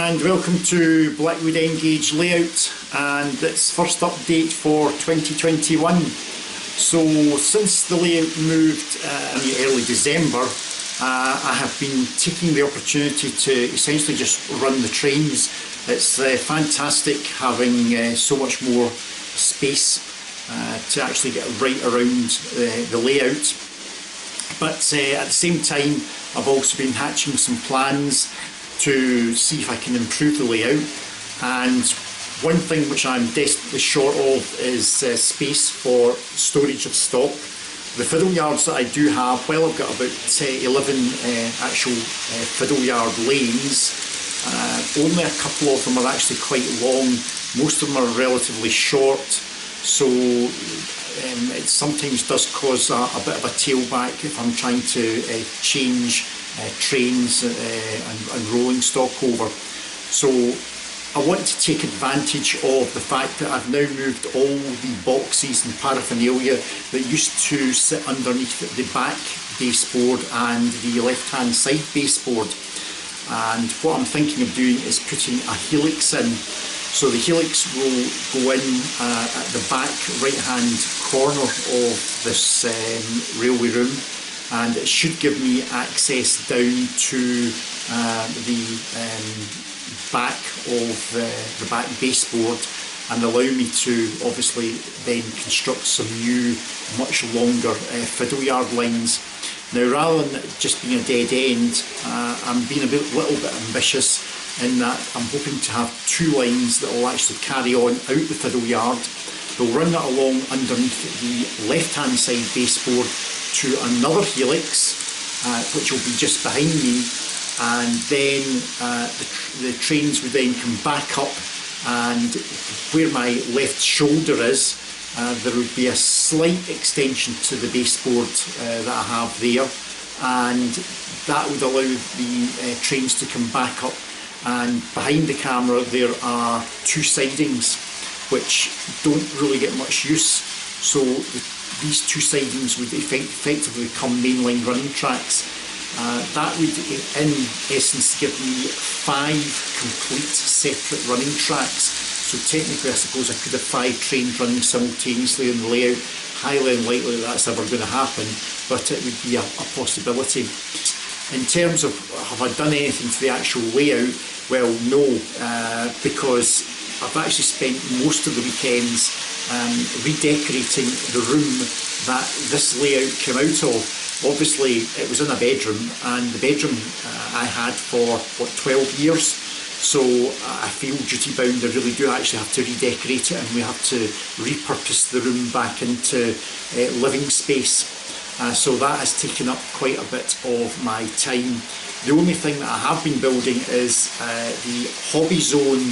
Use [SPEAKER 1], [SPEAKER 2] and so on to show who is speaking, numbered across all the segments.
[SPEAKER 1] and welcome to Blackwood Engage Layout, and its first update for 2021. So since the layout moved in early December, I have been taking the opportunity to essentially just run the trains. It's fantastic having so much more space to actually get right around the layout. But at the same time, I've also been hatching some plans to see if I can improve the layout, and one thing which I'm desperately short of is space for storage of stock. The fiddle yards that I do have, well, I've got about 11 actual fiddle yard lanes. Only a couple of them are actually quite long, most of them are relatively short, so it sometimes does cause a bit of a tailback if I'm trying to change trains and rolling stock over. So I want to take advantage of the fact that I've now moved all the boxes and paraphernalia that used to sit underneath the back baseboard and the left hand side baseboard. And what I'm thinking of doing is putting a helix in. So the helix will go in at the back right hand corner of this railway room, and it should give me access down to the back of the back baseboard and allow me to obviously then construct some new, much longer fiddle yard lines. Now, rather than just being a dead end, I'm being a little bit ambitious in that I'm hoping to have two lines that will actually carry on out the fiddle yard. They'll run that along underneath the left hand side baseboard to another helix, which will be just behind me, and then the trains would then come back up, and where my left shoulder is, there would be a slight extension to the baseboard that I have there, and that would allow the trains to come back up. And behind the camera there are two sidings which don't really get much use, so these two sidings would effectively become mainline running tracks. That would in essence give me 5 complete separate running tracks. So technically I suppose I could have 5 trains running simultaneously in the layout. Highly unlikely that that's ever going to happen, but it would be a possibility. In terms of have I done anything to the actual layout, well, no, because I've actually spent most of the weekends redecorating the room that this layout came out of. Obviously it was in a bedroom, and the bedroom I had for 12 years, so I feel duty bound I really do actually have to redecorate it, and we have to repurpose the room back into living space. So that has taken up quite a bit of my time. The only thing that I have been building is the Hobby Zone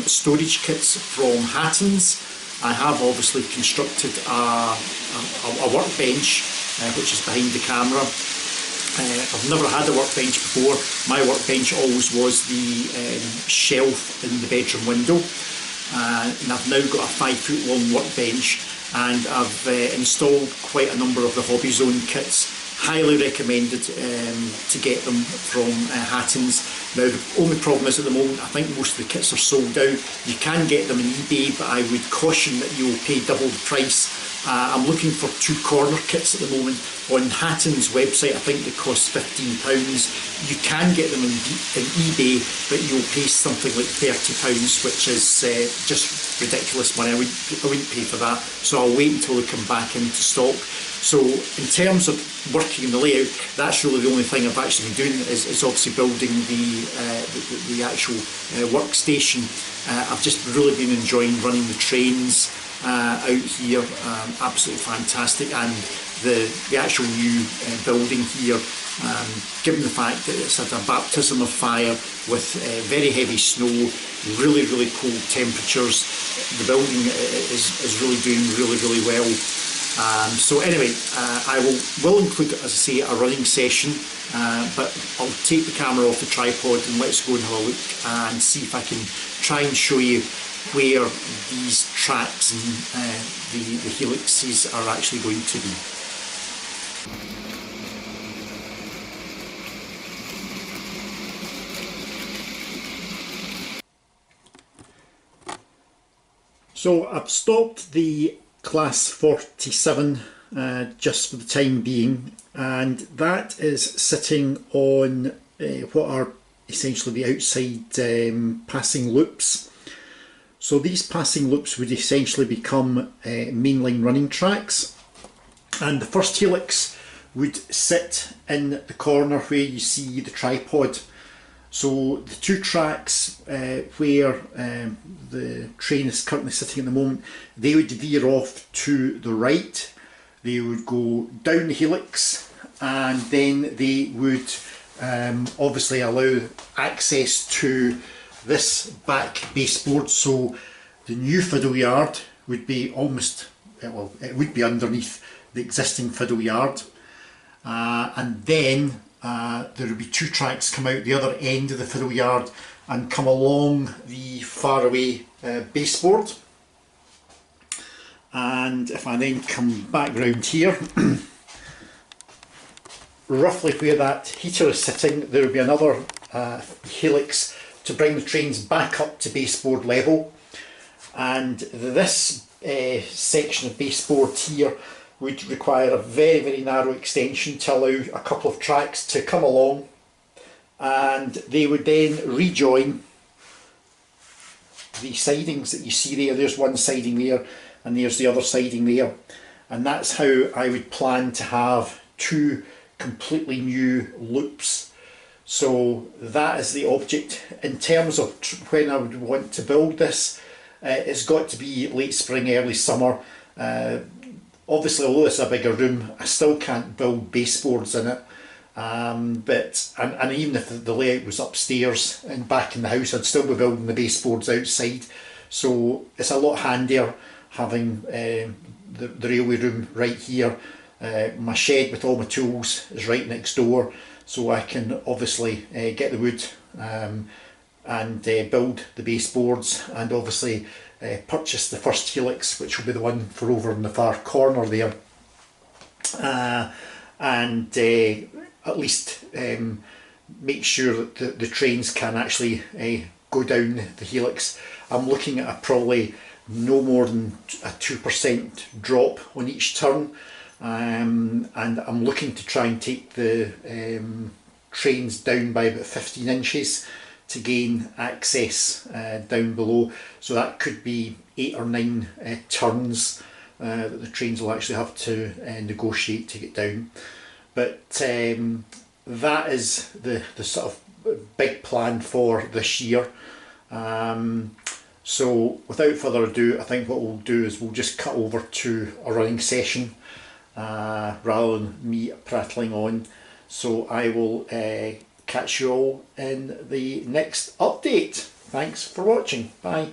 [SPEAKER 1] storage kits from Hatton's. I have obviously constructed a workbench which is behind the camera. I've never had a workbench before. My workbench always was the shelf in the bedroom window, and I've now got a 5-foot long workbench, and I've installed quite a number of the Hobby Zone kits. Highly recommended to get them from Hatton's. Now the only problem is at the moment I think most of the kits are sold out. You can get them on eBay, but I would caution that you will pay double the price. I'm looking for 2 corner kits at the moment. On Hatton's website I think they cost £15. You can get them on eBay, but you'll pay something like £30, which is just ridiculous money. I wouldn't pay for that, so I'll wait until they come back into stock. So in terms of working in the layout, that's really the only thing I've actually been doing is obviously building the actual workstation. I've just really been enjoying running the trains out here, absolutely fantastic, and the actual new building here, given the fact that it's had a baptism of fire with very heavy snow, really cold temperatures, the building is really doing really well. So anyway, I will include, as I say, a running session, but I'll take the camera off the tripod and let's go and have a look and see if I can try and show you where these tracks and the helixes are actually going to be. So I've stopped the Class 47 just for the time being, and that is sitting on what are essentially the outside passing loops. So these passing loops would essentially become mainline running tracks, and the first helix would sit in the corner where you see the tripod. So the two tracks where the train is currently sitting at the moment, they would veer off to the right. They would go down the helix, and then they would obviously allow access to this back baseboard. So the new fiddle yard would be almost, well, it would be underneath the existing fiddle yard, and then there would be two tracks come out the other end of the fiddle yard and come along the faraway baseboard. And if I then come back round here, roughly where that heater is sitting, there will be another helix to bring the trains back up to baseboard level. And this section of baseboard here would require a very, very narrow extension to allow a couple of tracks to come along, and they would then rejoin the sidings that you see there. There's one siding there and there's the other siding there, and that's how I would plan to have two completely new loops. So that is the object. In terms of when I would want to build this, it's got to be late spring, early summer. Obviously, although it's a bigger room, I still can't build baseboards in it. And even if the layout was upstairs and back in the house, I'd still be building the baseboards outside. So it's a lot handier having the railway room right here. My shed with all my tools is right next door, so I can obviously get the wood and build the baseboards, and obviously purchase the first helix, which will be the one for over in the far corner there, and at least make sure that the trains can actually go down the helix. I'm looking at probably no more than a 2% drop on each turn, and I'm looking to try and take the trains down by about 15 inches to gain access down below. So that could be 8 or 9 turns that the trains will actually have to negotiate to get down. But that is the sort of big plan for this year. So without further ado, I think what we'll do is we'll just cut over to a running session rather than me prattling on. So I will catch you all in the next update. Thanks for watching. Bye.